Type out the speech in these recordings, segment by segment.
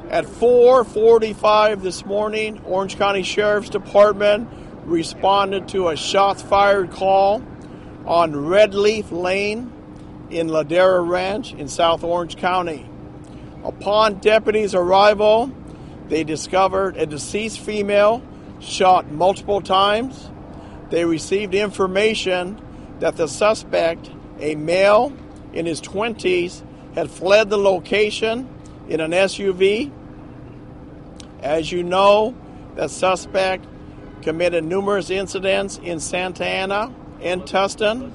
At 4:45 this morning, Orange County Sheriff's Department responded to a shots fired call on Red Leaf Lane in Ladera Ranch in South Orange County. Upon deputies' arrival, they discovered a deceased female shot multiple times. They received information that the suspect, a male in his 20s, had fled the location in an SUV. As you know, the suspect committed numerous incidents in Santa Ana and Tustin.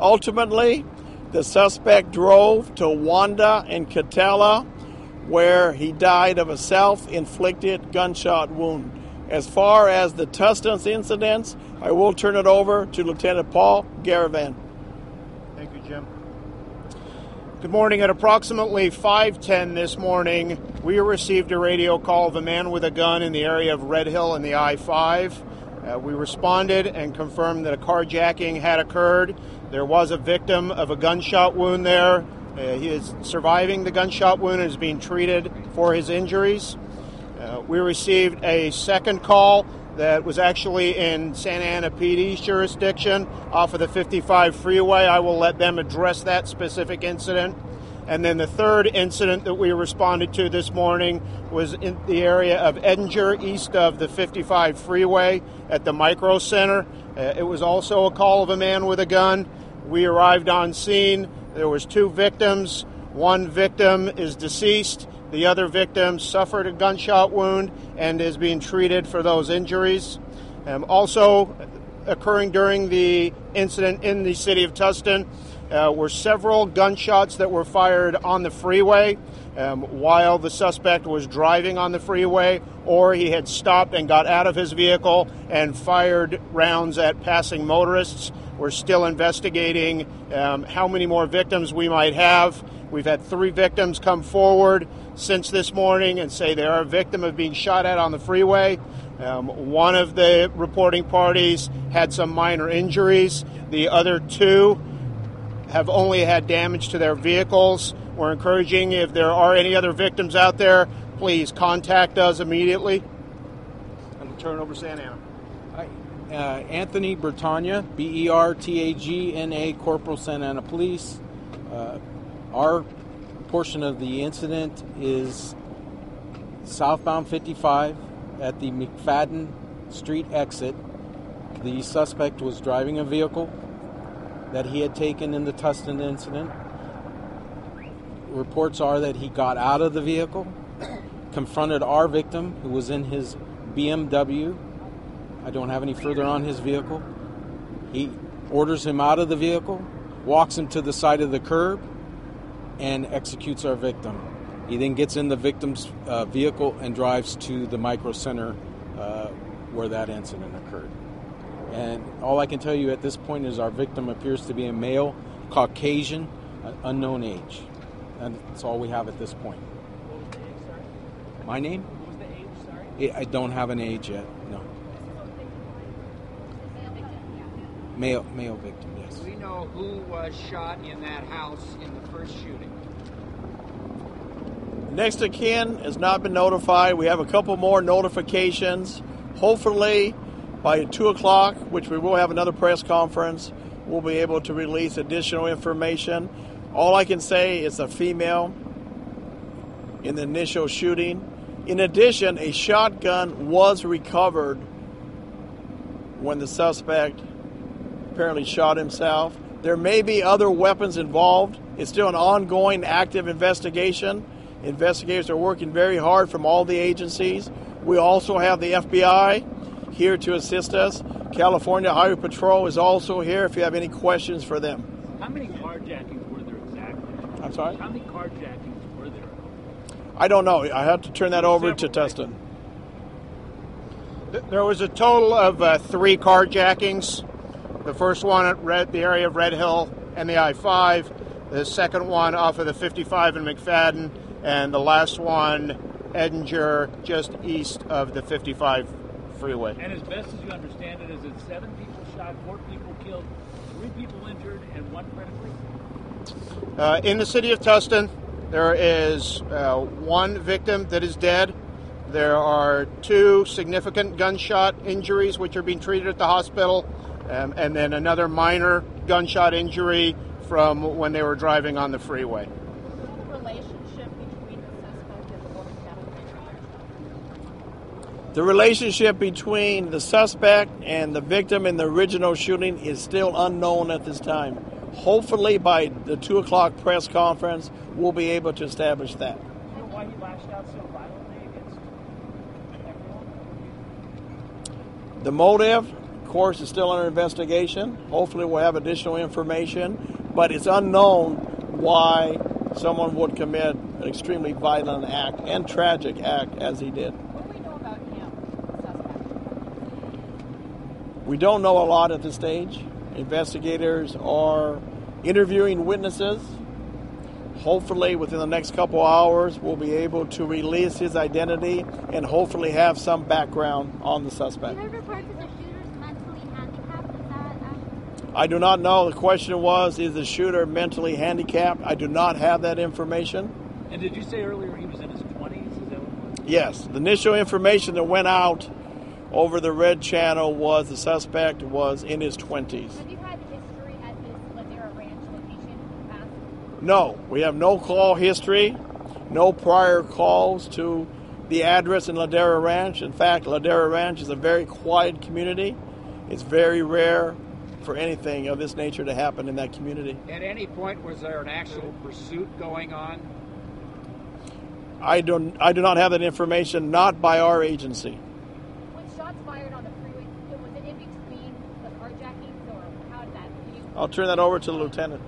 Ultimately, the suspect drove to Wanda and Catella, where he died of a self-inflicted gunshot wound. As far as the Tustin incidents, I will turn it over to Lieutenant Paul Garavan. Thank you, Jim. Good morning. At approximately 5:10 this morning, we received a radio call of a man with a gun in the area of Red Hill and the I-5. We responded and confirmed that a carjacking had occurred. There was a victim of a gunshot wound there. He is surviving the gunshot wound and is being treated for his injuries. We received a second call that was actually in Santa Ana PD's jurisdiction off of the 55 freeway. I will let them address that specific incident. And then the third incident that we responded to this morning was in the area of Edinger, east of the 55 freeway at the Micro Center. It was also a call of a man with a gun. We arrived on scene. There was 2 victims. One victim is deceased. The other victim suffered a gunshot wound and is being treated for those injuries. Also occurring during the incident in the city of Tustin were several gunshots that were fired on the freeway while the suspect was driving on the freeway, or he had stopped and got out of his vehicle and fired rounds at passing motorists. We're still investigating how many more victims we might have. We've had 3 victims come forward since this morning and say they are a victim of being shot at on the freeway. One of the reporting parties had some minor injuries. The other 2 have only had damage to their vehicles. We're encouraging, if there are any other victims out there, please contact us immediately. I'll turn it over to Santa Ana. Anthony Bertagna, Bertagna, Corporal Santa Ana Police. Our portion of the incident is southbound 55 at the McFadden Street exit. The suspect was driving a vehicle that he had taken in the Tustin incident. Reports are that he got out of the vehicle, confronted our victim, who was in his BMW. I don't have any further on his vehicle. He orders him out of the vehicle, walks him to the side of the curb, and executes our victim. He then gets in the victim's vehicle and drives to the Micro Center where that incident occurred. And all I can tell you at this point is our victim appears to be a male, Caucasian, unknown age. And that's all we have at this point. My name? What was the age, sorry? I don't have an age yet, no. Male victim, yes. Do we know who was shot in that house in the first shooting? Next of kin has not been notified. We have a couple more notifications. Hopefully by 2 o'clock, which we will have another press conference, we'll be able to release additional information. All I can say is a female in the initial shooting. In addition, a shotgun was recovered when the suspect apparently shot himself. There may be other weapons involved. It's still an ongoing, active investigation. Investigators are working very hard from all the agencies. We also have the FBI here to assist us. California Highway Patrol is also here if you have any questions for them. How many carjackings were there exactly? I'm sorry? How many carjackings were there? I don't know. I have to turn that over to Tustin. There was a total of 3 carjackings. The first one at the area of Red Hill and the I-5. The second one off of the 55 in McFadden. And the last one, Edinger, just east of the 55 freeway. And as best as you understand it, is it 7 people shot, 4 people killed, 3 people injured, and 1 critically? In the city of Tustin, There is one victim that is dead. There are 2 significant gunshot injuries which are being treated at the hospital, and then another minor gunshot injury from when they were driving on the freeway. The relationship between the suspect and the woman The relationship between the suspect and the victim in the original shooting is still unknown at this time. Hopefully by the 2 o'clock press conference, we'll be able to establish that. Do you know why he lashed out so violently against everyone? The motive, of course, is still under investigation. Hopefully we'll have additional information, but it's unknown why someone would commit an extremely violent act and tragic act as he did. What do we know about him, the suspect? We don't know a lot at this stage. Investigators are interviewing witnesses. Hopefully within the next couple hours we'll be able to release his identity and hopefully have some background on the suspect. You heard reports that the shooter's mentally handicapped. Is that I do not know. The question was, is the shooter mentally handicapped? I do not have that information. And did you say earlier he was in his 20s? Is that what it was? Yes. The initial information that went out over the red channel was the suspect was in his 20s. have you had history at this Ladera Ranch location in the past? No, we have no call history, no prior calls to the address in Ladera Ranch. In fact, Ladera Ranch is a very quiet community. It's very rare for anything of this nature to happen in that community. At any point, was there an actual pursuit going on? I do not have that information, not by our agency. When shots fired on the freeway, was it in between the carjackings, or how did that? I'll turn that over to the lieutenant.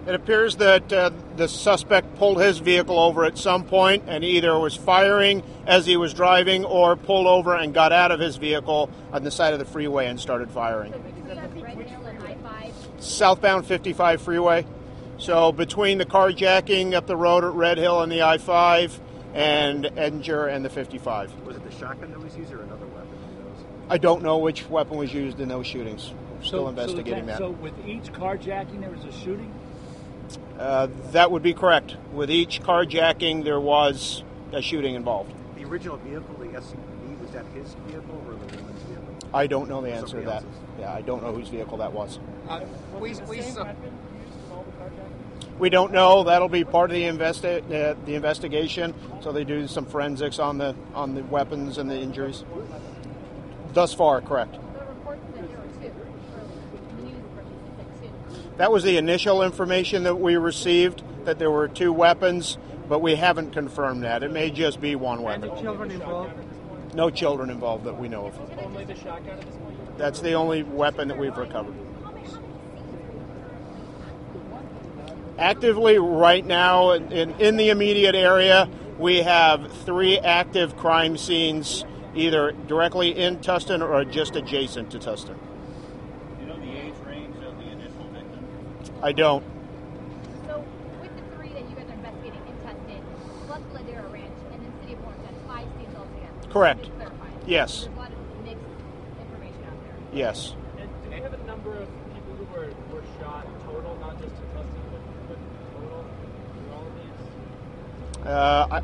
It appears that the suspect pulled his vehicle over at some point and either was firing as he was driving or pulled over and got out of his vehicle on the side of the freeway and started firing. So between Red Hill and I-5? Southbound 55 freeway. So between the carjacking up the road at Red Hill and the I-5 and Edinger and the 55. Was it the shotgun that was used or another weapon in those? I don't know which weapon was used in those shootings. We're still investigating that. So with each carjacking there was a shooting? That would be correct. With each carjacking, there was a shooting involved. The original vehicle, the SUV, was that his vehicle or the woman's vehicle? I don't know the answer to that. Somebody else's. Yeah, I don't know whose vehicle that was. We Same saw. weapon used in all the carjackings? We don't know. That'll be part of the investigation. So they do some forensics on the weapons and the injuries. Thus far, correct. The reports that there were 2 earlier. News reports that 2. That was the initial information that we received, that there were 2 weapons, but we haven't confirmed that. It may just be one weapon. Children involved? No children involved that we know of. Only the shotgun at this point? That's the only weapon that we've recovered. Actively right now in the immediate area, we have 3 active crime scenes, either directly in Tustin or just adjacent to Tustin. Do you know the age range of the initial victim? I don't. So with the 3 that you guys are investigating in Tustin, plus Ladera Ranch, and then City of Orange, that's 5 scenes altogether. Correct. Just clarifying. Yes. There's a lot of mixed information out there. Yes. And do they have a number of people who were shot total, not just in Tustin, but total through all of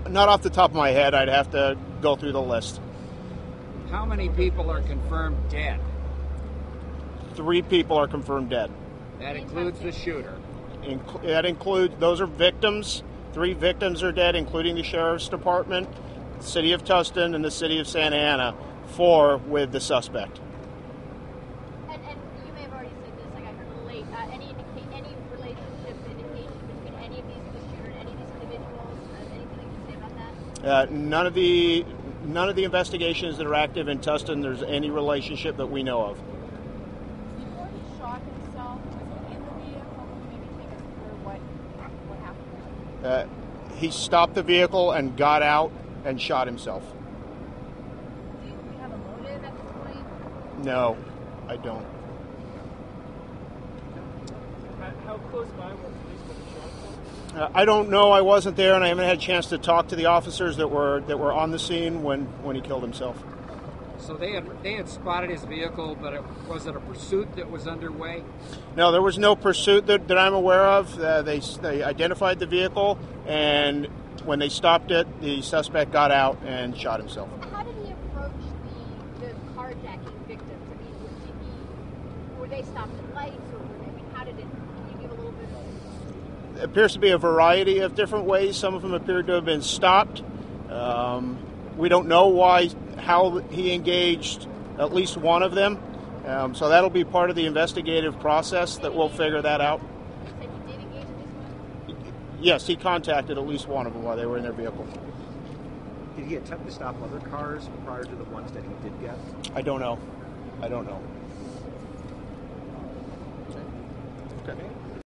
these? Not off the top of my head. I'd have to go through the list. How many people are confirmed dead? 3 people are confirmed dead. That includes the shooter. That includes, those are victims. 3 victims are dead, including the Sheriff's Department, the City of Tustin, and the City of Santa Ana. 4 with the suspect. And you may have already said this, I got here late. Any relationship indication between any of these, the shooter and any of these individuals? Anything you can say about that? None of the investigations that are active in Tustin, there's any relationship that we know of. Before he shot himself, was he in the vehicle? Can you maybe take us through what happened? He stopped the vehicle and got out and shot himself. Do you have a motive at this point? No, I don't. How close by were police when the shot? I don't know. I wasn't there, and I haven't had a chance to talk to the officers that were on the scene when he killed himself. So they had spotted his vehicle, but was it a pursuit that was underway? No, there was no pursuit that I'm aware of. They identified the vehicle, and when they stopped it, the suspect got out and shot himself. How did he approach the carjacking victims? I mean, were they stopped at lights, or how did it? Can you give a little bit of? It appears to be a variety of different ways. Some of them appeared to have been stopped. We don't know how he engaged at least one of them. So that'll be part of the investigative process that we'll figure that out. You said he did engage at least one? Yes, he contacted at least one of them while they were in their vehicle. Did he attempt to stop other cars prior to the ones that he did get? I don't know. Okay.